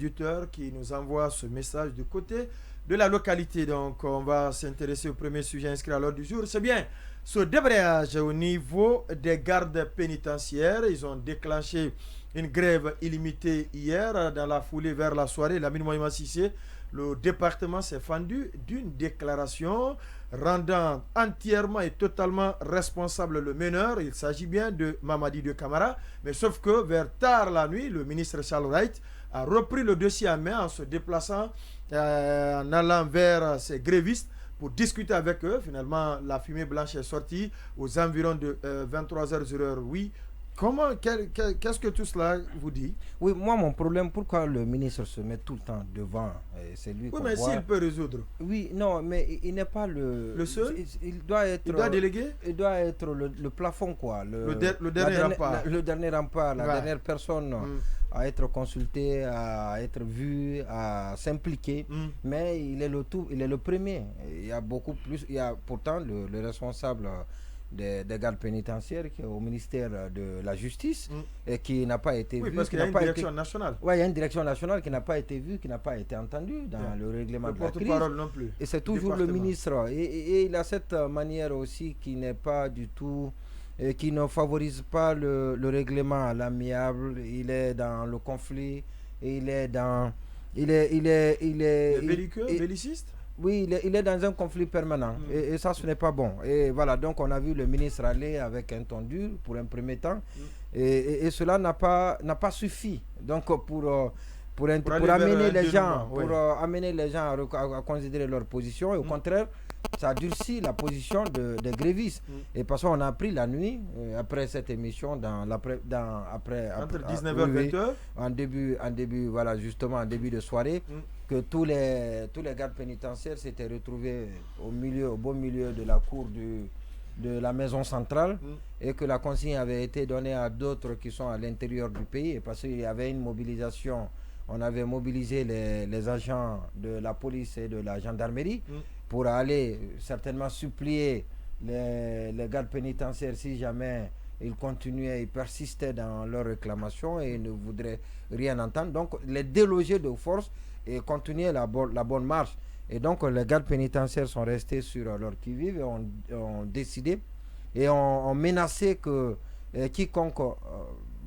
auditeur qui nous envoie ce message du côté de la localité. Donc, on va s'intéresser au premier sujet inscrit à l'ordre du jour. C'est bien ce débrayage au niveau des gardes pénitentiaires. Ils ont déclenché une grève illimitée hier. Dans la foulée vers la soirée, Lamine Mohamed Sissé, le département s'est fendu d'une déclaration rendant entièrement et totalement responsable le meneur. Il s'agit bien de Mamadi de Camara. Mais sauf que vers tard la nuit, le ministre Charles Wright a repris le dossier en main en se déplaçant, en allant vers ces grévistes pour discuter avec eux. Finalement, la fumée blanche est sortie aux environs de 23h. Oui. Qu'est-ce que tout cela vous dit? Oui, moi, mon problème, pourquoi le ministre se met tout le temps devant, c'est lui Oui, qu'on mais voit. s'il peut résoudre. Oui, non, mais il n'est pas le seul. Il doit être. Il doit déléguer. Il doit être le plafond, quoi. Le dernier rempart. Le dernier rempart, la dernière personne à être consultée, à être vue, à s'impliquer. Mais il est le premier. Il y a beaucoup plus. Il y a pourtant le responsable des gardes pénitentiaires qui est au ministère de la Justice et qui n'a pas été vu. Parce qu'il y a une direction nationale. Oui, il y a une direction nationale qui n'a pas été vue, qui n'a pas été entendue dans le règlement de la crise. Porte-parole non plus. Et c'est toujours le ministre. Et il a cette manière aussi qui n'est pas du tout, qui ne favorise pas le règlement à l'amiable. Il est dans le conflit. Et il est dans... belliciste. Oui, il est dans un conflit permanent et ça, ce n'est pas bon. Et voilà, donc on a vu le ministre aller avec un ton dur pour un premier temps et cela n'a pas suffi. Donc pour amener les gens, amener les gens à considérer leur position et au contraire, ça durcit la position des grévistes. Et parce qu'on a appris la nuit, après cette émission, entre 19h et 20h, en début, voilà, justement, en début de soirée, que tous les gardes pénitentiaires s'étaient retrouvés au beau milieu de la cour de la maison centrale et que la consigne avait été donnée à d'autres qui sont à l'intérieur du pays. Et parce qu'il y avait une mobilisation, on avait mobilisé les agents de la police et de la gendarmerie pour aller certainement supplier les gardes pénitentiaires si jamais ils continuaient, ils persistaient dans leur réclamation et ne voudraient rien entendre. Donc les déloger de force et continuer la bonne marche. Et donc les gardes pénitentiaires sont restés sur leur qui-vive et ont décidé et ont menacé que quiconque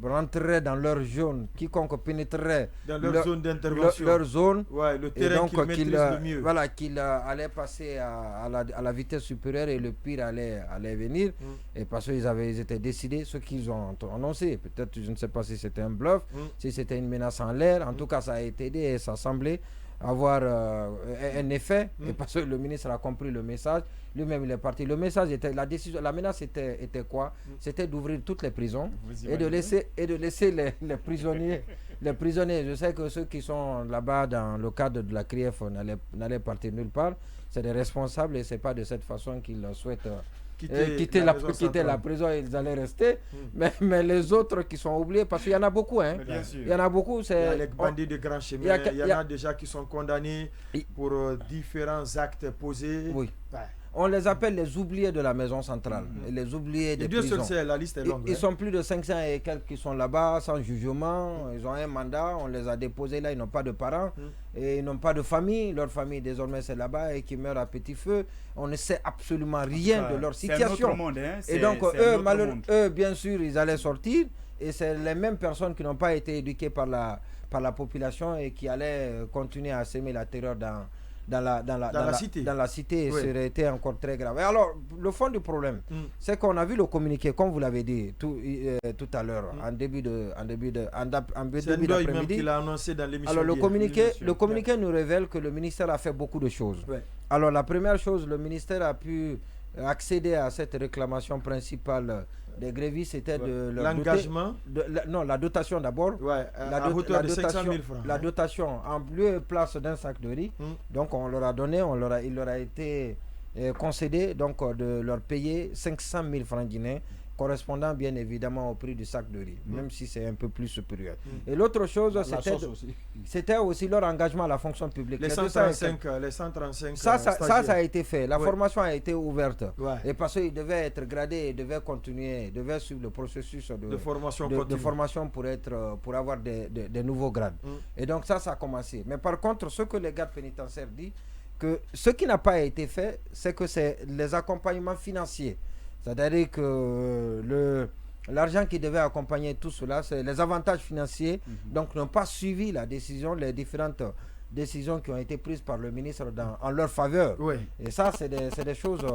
rentrerait dans leur zone, quiconque pénétrerait dans leur zone d'intervention, leur zone, le terrain qu'ils maîtrisent le mieux. Voilà, qu'il allait passer à la vitesse supérieure et le pire allait venir. Et parce qu'ils étaient décidés, ce qu'ils ont annoncé, peut-être je ne sais pas si c'était un bluff, si c'était une menace en l'air, en tout cas ça a été aidé et ça semblait avoir un effet, et parce que le ministre a compris le message, lui-même il est parti. Le message était, la menace était quoi? C'était d'ouvrir toutes les prisons et de laisser les prisonniers. Les prisonniers, je sais que ceux qui sont là-bas dans le cadre de la CRIEF n'allaient partir nulle part. C'est des responsables et c'est pas de cette façon qu'ils souhaitent quitter la prison, ils allaient rester. Mais les autres qui sont oubliés, parce qu'il y en a beaucoup, hein. Il y en a beaucoup. Il y a les bandits de grand chemin, il y en a déjà qui sont condamnés pour différents actes posés. Oui. On les appelle les oubliés de la maison centrale, et les oubliés des prisons. Dieu seul, la liste est longue. Ils sont plus de 500 et quelques qui sont là-bas sans jugement. Ils ont un mandat, on les a déposés là, ils n'ont pas de parents et ils n'ont pas de famille. Leur famille désormais c'est là-bas et qui meurt à petit feu. On ne sait absolument rien de leur situation. C'est un autre monde, hein. Et donc eux, bien sûr, ils allaient sortir et c'est les mêmes personnes qui n'ont pas été éduquées par la population et qui allaient continuer à s'aimer la terreur dans la cité, oui. Ça aurait été encore très grave. Et alors, le fond du problème, c'est qu'on a vu le communiqué, comme vous l'avez dit tout à l'heure, en début d'après-midi. Qu'il a annoncé dans l'émission. Alors, le communiqué nous révèle que le ministère a fait beaucoup de choses. Ouais. Alors, la première chose, le ministère a pu accéder à cette réclamation principale des grévistes, c'était de l'engagement. La dotation d'abord. À hauteur de 500 000 francs. La dotation en lieu et place d'un sac de riz. Donc on leur a donné, il leur a été concédé donc de leur payer 500 000 francs guinéens correspondant bien évidemment au prix du sac de riz, même si c'est un peu plus supérieur. Et l'autre chose, c'était aussi leur engagement à la fonction publique. Les 135 ça a été fait. La formation a été ouverte. Et parce qu'ils devaient être gradés, ils devaient continuer, ils devaient suivre le processus de formation pour avoir des nouveaux grades. Et donc ça a commencé. Mais par contre, ce que les gardes pénitentiaires disent, que ce qui n'a pas été fait, c'est que c'est les accompagnements financiers. C'est-à-dire que l'argent qui devait accompagner tout cela, c'est les avantages financiers, donc n'ont pas suivi la décision, les différentes décisions qui ont été prises par le ministre en leur faveur. Et ça, c'est des choses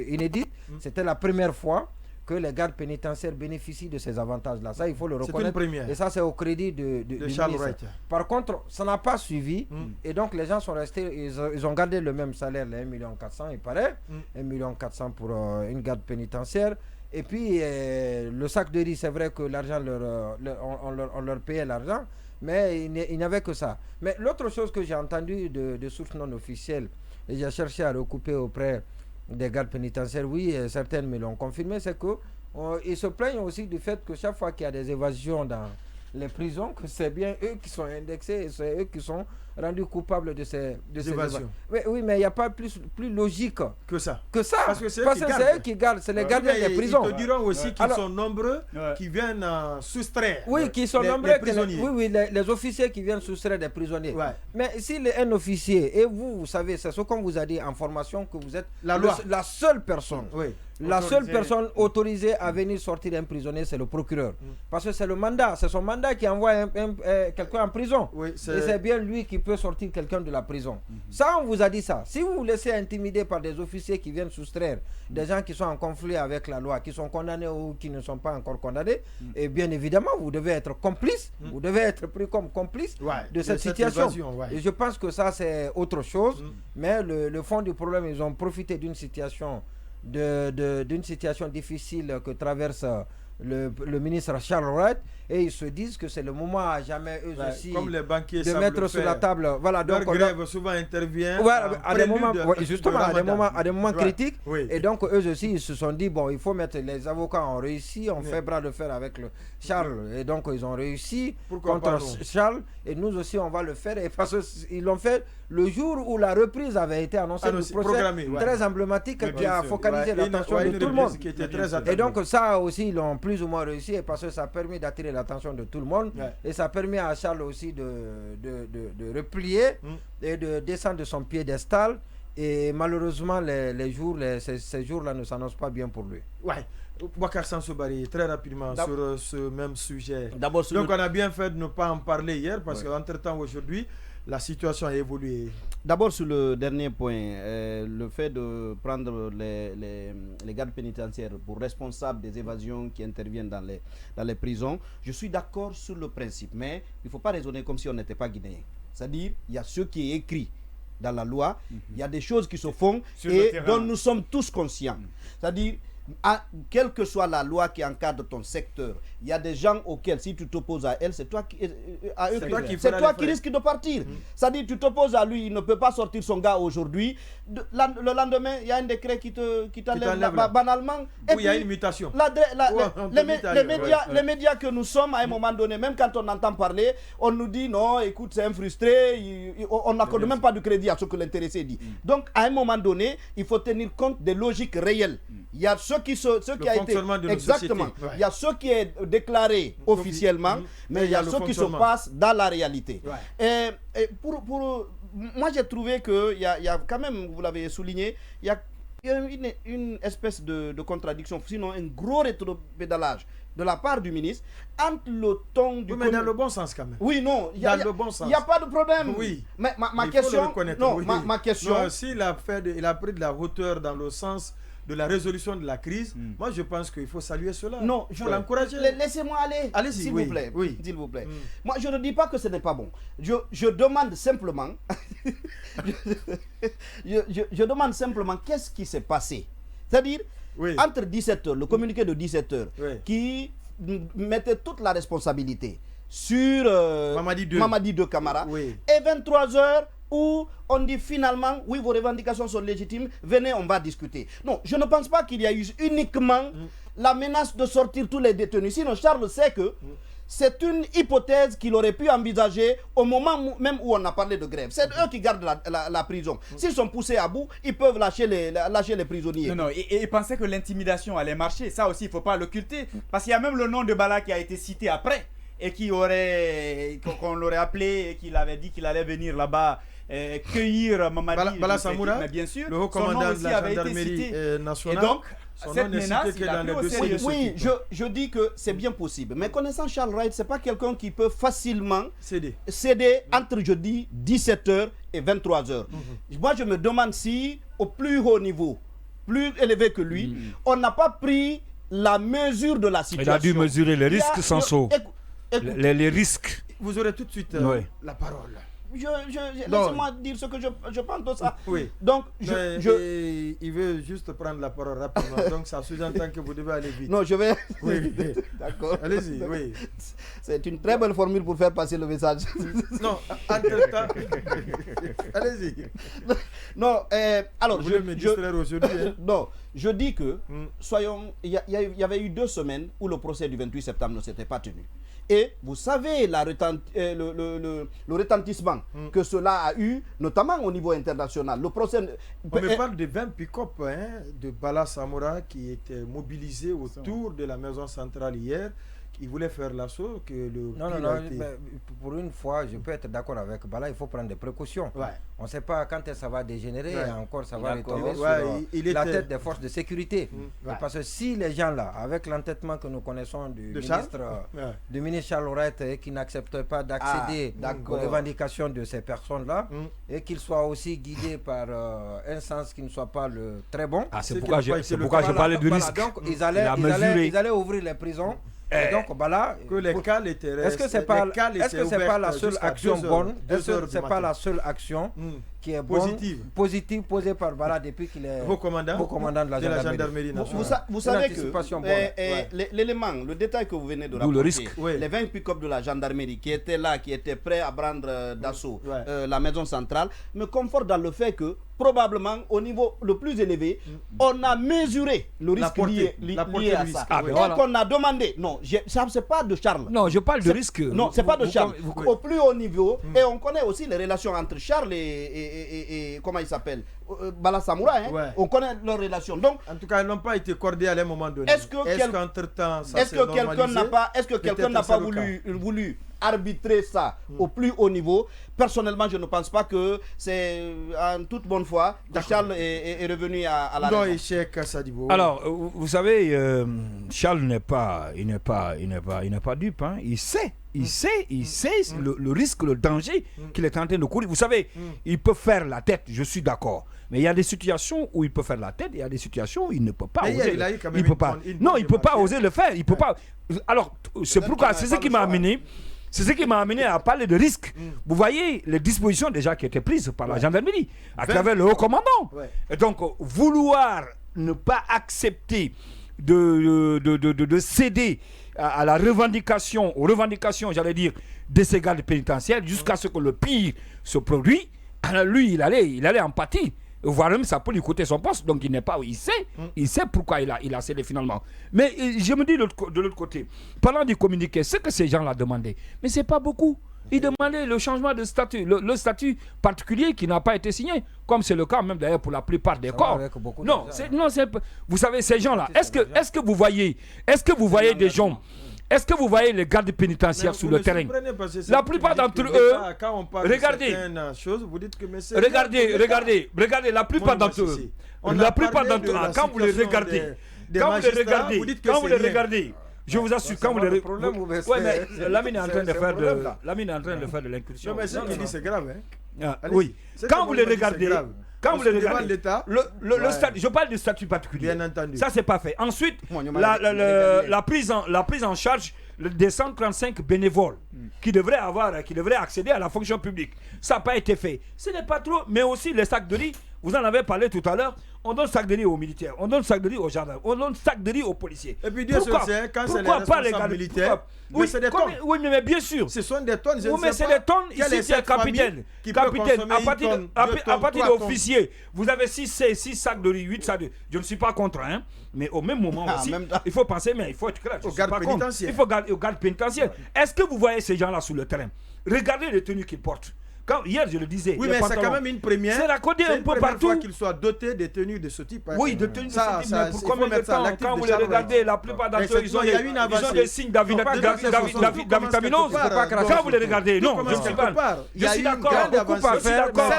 inédites. C'était la première fois que les gardes pénitentiaires bénéficient de ces avantages-là. Ça, il faut le reconnaître. C'est une première. Et ça, c'est au crédit du Charles ministre. Wright. Par contre, ça n'a pas suivi. Et donc, les gens sont restés, ils ont gardé le même salaire, les 1,4 million, il paraît. 1,4 million pour une garde pénitentiaire. Et puis, le sac de riz, c'est vrai que l'argent, on leur payait l'argent, mais il n'y avait que ça. Mais l'autre chose que j'ai entendue de sources non officielles, et j'ai cherché à recouper auprès des gardes pénitentiaires, oui, certaines me l'ont confirmé, c'est qu'ils se plaignent aussi du fait que chaque fois qu'il y a des évasions dans les prisons, que c'est bien eux qui sont indexés et c'est eux qui sont rendus coupables de ces évasions. Oui, mais il n'y a pas plus logique que ça. Parce que c'est eux qui gardent, c'est les gardiens des prisons. Ils te diront aussi qu'ils sont nombreux qui viennent soustraire. Oui, qui sont nombreux. Les officiers qui viennent soustraire des prisonniers. Mais s'il est un officier, et vous savez, c'est ce qu'on vous a dit en formation, que vous êtes la seule personne. La seule personne autorisée à venir sortir un prisonnier, c'est le procureur. Parce que c'est le mandat, c'est son mandat qui envoie quelqu'un en prison. Et c'est bien lui qui peut sortir quelqu'un de la prison. Ça, on vous a dit ça. Si vous vous laissez intimider par des officiers qui viennent soustraire des gens qui sont en conflit avec la loi, qui sont condamnés ou qui ne sont pas encore condamnés, et bien évidemment, vous devez être complice, vous devez être pris comme complice de cette situation. Et je pense que ça, c'est autre chose. Mais le fond du problème, ils ont profité d'une situation d'une situation difficile que traverse le ministre Charles Wright, et ils se disent que c'est le moment à jamais eux aussi comme les banquiers de mettre sur la table. Voilà, leur grève souvent intervient à des moments, justement à des moments critiques. Et donc eux aussi ils se sont dit bon, il faut mettre, les avocats ont réussi, on fait bras de fer avec le Charles, et donc ils ont réussi contre Charles, et nous aussi on va le faire, et parce qu'ils l'ont fait le jour où la reprise avait été annoncée, le procès très emblématique qui a focalisé l'attention de tout le monde. Et donc ça aussi ils l'ont plus ou moins réussi, parce que ça a permis d'attirer l'attention de tout le monde, et ça a permis à Charles aussi de replier et de descendre de son piédestal. Et malheureusement ces jours-là ne s'annoncent pas bien pour lui. Boubacar Sansobari, très rapidement sur ce même sujet. Donc on a bien fait de ne pas en parler hier, parce qu'entre-temps aujourd'hui la situation a évolué. D'abord sur le dernier point, le fait de prendre les gardes pénitentiaires pour responsables des évasions qui interviennent dans les prisons, je suis d'accord sur le principe, mais il ne faut pas raisonner comme si on n'était pas guinéen. C'est-à-dire, il y a ce qui est écrit dans la loi, il y a des choses qui se font et dont nous sommes tous conscients. C'est-à-dire, quelle que soit la loi qui encadre ton secteur, il y a des gens auxquels, si tu t'opposes à elle, c'est toi qui risques de partir. C'est-à-dire, tu t'opposes à lui, il ne peut pas sortir son gars aujourd'hui. Le lendemain, il y a un décret qui t'enlève banalement. Et puis, il y a une mutation. Les médias que nous sommes, à un moment donné, même quand on entend parler, on nous dit non, écoute, c'est un frustré, on n'accorde même pas de crédit à ce que l'intéressé dit. Donc, à un moment donné, il faut tenir compte des logiques réelles. Il y a ce qui a été exactement. Il y a ce qui est déclaré officiellement, mais il y a ce qui se passe dans la réalité. Et moi j'ai trouvé que il y a quand même, vous l'avez souligné, il y a une espèce de contradiction, sinon un gros rétropédalage de la part du ministre entre le ton du... mais dans le bon sens quand même. Oui, non, il n'y a pas de problème. Oui. Mais ma question... Non, ma question... S'il a pris de la hauteur dans le sens de la résolution de la crise, moi je pense qu'il faut saluer cela. Non, il faut l'encourager. Laissez-moi aller, s'il vous plaît. S'il vous plaît. Moi je ne dis pas que ce n'est pas bon. Je demande simplement, je demande simplement qu'est-ce qui s'est passé. C'est-à-dire, entre 17h, le communiqué de 17h, qui mettait toute la responsabilité sur Mamadi II Camara, et 23h, où on dit finalement, oui, vos revendications sont légitimes, venez, on va discuter. Non, je ne pense pas qu'il y a eu uniquement la menace de sortir tous les détenus. Sinon, Charles sait que c'est une hypothèse qu'il aurait pu envisager au moment même où on a parlé de grève. C'est eux qui gardent la prison. S'ils sont poussés à bout, ils peuvent lâcher les prisonniers. Non, et penser que l'intimidation allait marcher, ça aussi, il ne faut pas l'occulter. Parce qu'il y a même le nom de Bala qui a été cité après et qu'on l'aurait appelé et qu'il avait dit qu'il allait venir là-bas cueillir Mamadi. Bala Samoura, mais bien sûr, le haut commandant de la gendarmerie nationale. Et donc, cette nom menace, cité que dans les dossiers. Oui, je dis que c'est bien possible. Mais connaissant Charles Wright, ce n'est pas quelqu'un qui peut facilement céder entre, je dis, 17h et 23h. Moi, je me demande si, au plus haut niveau, plus élevé que lui, on n'a pas pris la mesure de la situation. Il a dû mesurer les risques sans saut. Les risques. Vous aurez tout de suite la parole. Laissez-moi dire ce que je pense de ça. Oui. Donc, il veut juste prendre la parole rapidement. Donc, ça sous-entend que vous devez aller vite. Non, je vais. Oui. D'accord. Allez-y, oui. C'est une très belle formule pour faire passer le message. Non, entre-temps. Allez-y. Non, alors. Vous voulez me distraire aujourd'hui, hein? Non, je dis que, il y avait eu 2 semaines où le procès du 28 septembre ne s'était pas tenu. Et vous savez le retentissement que cela a eu, notamment au niveau international. Le procès. On me parle de 20 pick-up de Bala Samoura qui étaient mobilisés autour de la maison centrale hier. Qui voulait faire l'assaut que le non, pour une fois, je peux être d'accord avec Bala, il faut prendre des précautions. On ne sait pas quand ça va dégénérer et encore ça va retomber sur la tête des forces de sécurité. Parce que si les gens là, avec l'entêtement que nous connaissons du ministre Charles Wright qui n'accepte pas d'accéder aux revendications de ces personnes-là et qu'ils soient aussi guidés par un sens qui ne soit pas le très bon. C'est pourquoi je parlais du risque. Donc ils allaient ouvrir les prisons. Et donc, que les cales étaient est-ce que c'est pas la seule action bonne? Est-ce que c'est pas la seule action qui est positive posée par Bala depuis qu'il est haut commandant de la gendarmerie nationale? Vous savez que l'élément, le détail que vous venez de rapporter, les 20 pick-up de la gendarmerie qui étaient là, qui étaient prêts à prendre d'assaut la maison centrale, me conforte dans le fait que probablement au niveau le plus élevé, on a mesuré le risque lié à ça. Et qu'on a demandé, non, ça c'est pas de Charles. Non, je parle de risque. Non, c'est pas de Charles. Au plus haut niveau, et on connaît aussi les relations entre Charles et comment il s'appelle, Bala Samoura, on connaît leurs relations. Donc, en tout cas, elles n'ont pas été cordiales à un moment donné. Est-ce que quelqu'un n'a pas voulu arbitrer ça au plus haut niveau? Personnellement, je ne pense pas que c'est en toute bonne foi que Charles est revenu à la raison. Alors, vous savez, Charles n'est pas dupe. Hein. Il sait le risque, le danger qu'il est en train de courir. Vous savez, il peut faire la tête, je suis d'accord. Mais il y a des situations où il peut faire la tête, et il y a des situations où il ne peut pas oser. Il peut pas. Non, il ne peut pas oser le faire. Il peut pas. Alors, c'est pourquoi, c'est ce qui m'a amené. C'est ce qui m'a amené à parler de risque. Vous voyez les dispositions déjà qui étaient prises par la gendarmerie, à travers le haut commandant. Et donc, vouloir ne pas accepter de céder à la revendication, aux revendications, j'allais dire, de ces gardes pénitentiaires, jusqu'à ce que le pire se produise, alors lui, il allait en pâtir. Voire même ça peut lui coûter son poste. Donc il sait pourquoi il a cédé finalement. Mais je me dis de l'autre côté, parlant du communiqué, ce que ces gens-là demandaient, mais c'est pas beaucoup. Ils demandaient le changement de statut, le statut particulier qui n'a pas été signé, comme c'est le cas même d'ailleurs pour la plupart des corps. Vous savez, ces gens-là, est-ce que vous voyez des gens? Est-ce que vous voyez les gardes pénitentiaires sur le terrain? La plupart d'entre eux, regardez, la plupart d'entre eux, quand vous les regardez, je vous assure, quand vous les regardez, Lamine est en train de faire de l'incursion. Non, mais ce qu'il dit, c'est grave. Oui, quand vous les regardez, je parle du statut particulier. Bien entendu. Ça, c'est pas fait. Ensuite, la prise en charge des 135 bénévoles qui devraient accéder à la fonction publique. Ça n'a pas été fait. Ce n'est pas trop, mais aussi les sacs de riz. vous en avez parlé tout à l'heure, on donne sac de riz aux militaires, on donne sac de riz aux gendarmes, on donne sac de riz aux policiers. Et puis Dieu seul sait, quand c'est les responsables militaires, oui, c'est des tonnes. Oui, mais bien sûr. Ce sont des tonnes, Oui, mais c'est des tonnes. Ici, c'est capitaine. Capitaine, à partir d'officier, vous avez 6 sacs de riz, 8 sacs de riz. Je ne suis pas contre, hein. Mais au même moment aussi, il faut penser, mais il faut être clair. Au garde pénitentiaire. Il faut garder au garde pénitentiaire. Est-ce que vous voyez ces gens-là sur le terrain? Regardez les tenues qu'ils portent. Hier, je le disais. Oui, mais c'est quand même une première. C'est raccordé un peu partout. Fois qu'ils soient dotés de tenues de ce type. Oui, de tenues de ce type. Mais pour combien de temps? Quand vous les regardez, regardez, la plupart d'entre eux, ils ont des signes d'avitaminose. Quand vous les regardez, non, je suis pas. Je suis d'accord. Je suis d'accord.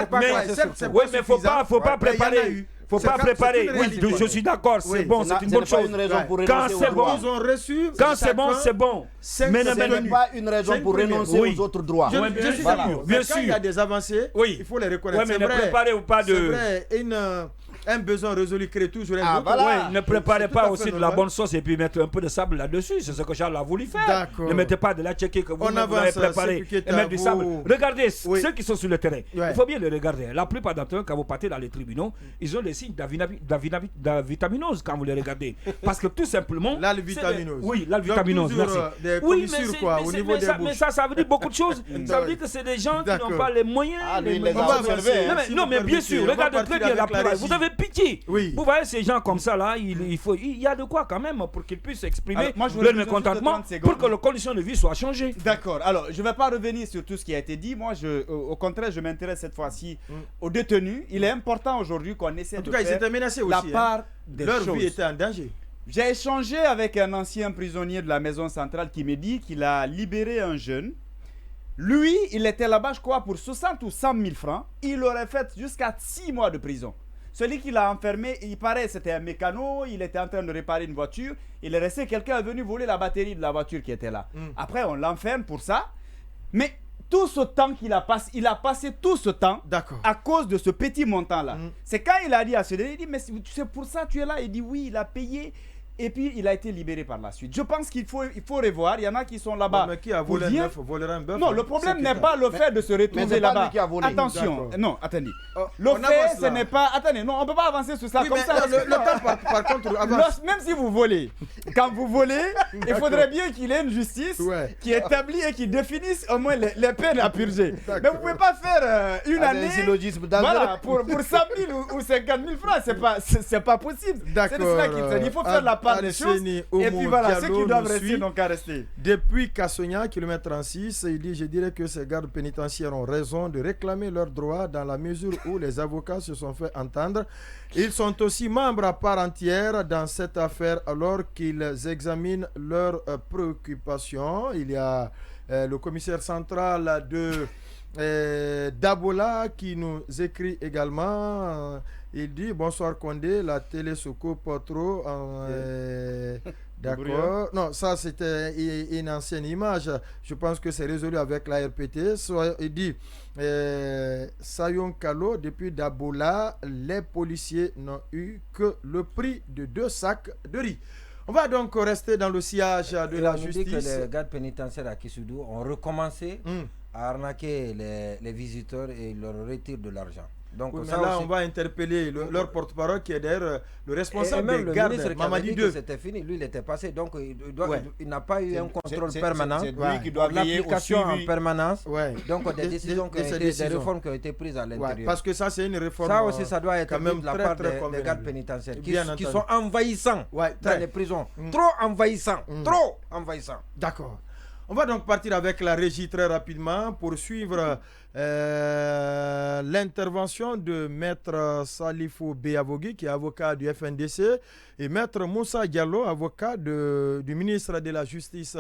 Oui, mais il ne faut pas préparer. Faut pas préparer. Oui, je suis d'accord, c'est bon, c'est une bonne chose. Quand c'est bon, quand c'est bon, c'est bon. Mais ce n'est pas une raison pour renoncer aux autres droits. Je suis d'accord. Bien sûr. Quand il y a des avancées, il faut les reconnaître. Oui, mais ne préparez pas de... C'est vrai, un besoin résolu crée toujours un autre. Oui, ne préparez pas aussi de la bonne sauce et puis mettre un peu de sable là-dessus. C'est ce que Charles a voulu faire. Ne mettez pas de la tchéquée que vous avez préparé et mettre du sable. Regardez ceux qui sont sur le terrain. Il faut bien les regarder. La plupart d'entre eux, quand vous partez dans les tribunaux, ils ont des signes d'avitaminose quand vous les regardez. Parce que tout simplement... L'alvitaminose. Oui, l'alvitaminose, merci. Oui, mais ça veut dire beaucoup de choses. Ça veut dire que c'est des gens qui n'ont pas les moyens. Non, mais bien sûr, regardez très bien la plupart. Vous avez pitié. Oui. Vous voyez ces gens comme ça là, il y a de quoi quand même pour qu'ils puissent exprimer leur mécontentement pour que les conditions de vie soient changées. D'accord. Alors, je ne vais pas revenir sur tout ce qui a été dit. Moi, au contraire, je m'intéresse cette fois-ci aux détenus. Il est important aujourd'hui qu'on essaie de faire la part des choses. Leur vie était en danger. J'ai échangé avec un ancien prisonnier de la maison centrale qui me dit qu'il a libéré un jeune. Lui, il était là-bas, je crois, pour 60 ou 100 000 francs. Il aurait fait jusqu'à 6 mois de prison. Celui qui l'a enfermé, il paraît, c'était un mécano, il était en train de réparer une voiture. Il est resté, quelqu'un est venu voler la batterie de la voiture qui était là. Après, on l'enferme pour ça. Mais tout ce temps qu'il a passé, il a passé tout ce temps à cause de ce petit montant-là. C'est quand il a dit à celui-là, il dit, mais c'est pour ça que tu es là. Il dit, oui, il a payé. Et puis, il a été libéré par la suite. Je pense qu'il faut revoir. Il y en a qui sont là-bas. Mais qui a volé un bœuf, volera un bœuf. Non, le problème n'est pas le fait de se retrouver là-bas. Attention. Non, attendez. Le fait, ce n'est pas... Attendez, non, on ne peut pas avancer sur ça comme ça. Le temps, par contre, avance. Même si vous volez, quand vous volez, il faudrait bien qu'il y ait une justice qui établit et qui définisse au moins les peines à purger. Mais vous ne pouvez pas faire une année... Voilà, pour 100 000 ou 50 000 francs, c'est pas possible. C'est de cela qu'il s'agit. Il faut faire la part des choses. Et puis voilà, ceux qui doivent rester n'ont qu'à rester. Depuis Kassonia, kilomètre 36, il dit, je dirais que ces gardes pénitentiaires ont raison de réclamer leurs droits dans la mesure où les avocats se sont fait entendre. Ils sont aussi membres à part entière dans cette affaire alors qu'ils examinent leurs préoccupations. Il y a le commissaire central de Dabola qui nous écrit également. Il dit bonsoir Condé, la télé se coupe trop. D'accord. Non, ça c'était une ancienne image. Je pense que c'est résolu avec la RPT. Il dit Sayon Kalo, depuis Dabola, les policiers n'ont eu que le prix de 2 sacs de riz. On va donc rester dans le sillage de la justice. On dit que les gardes pénitentiaires à Kissoudou ont recommencé à arnaquer les visiteurs et ils leur retirent de l'argent. Donc oui, ça là, aussi, on va interpeller leur porte-parole qui est d'ailleurs le responsable des gardes, Mamadi 2. C'était fini, lui il était passé, donc il n'a pas eu un contrôle permanent. C'est lui qui doit veiller l'application en permanence. Ouais. Donc des décisions, des réformes qui ont été prises à l'intérieur. Ouais, parce que ça c'est une réforme. Ça aussi, ça doit être même de la part des gardes pénitentiaires qui sont envahissants dans les prisons. Trop envahissants, trop envahissants. D'accord. On va donc partir avec la régie très rapidement pour suivre l'intervention de Maître Salifou Béavogui, qui est avocat du FNDC, et Maître Moussa Diallo, avocat du ministre de la Justice.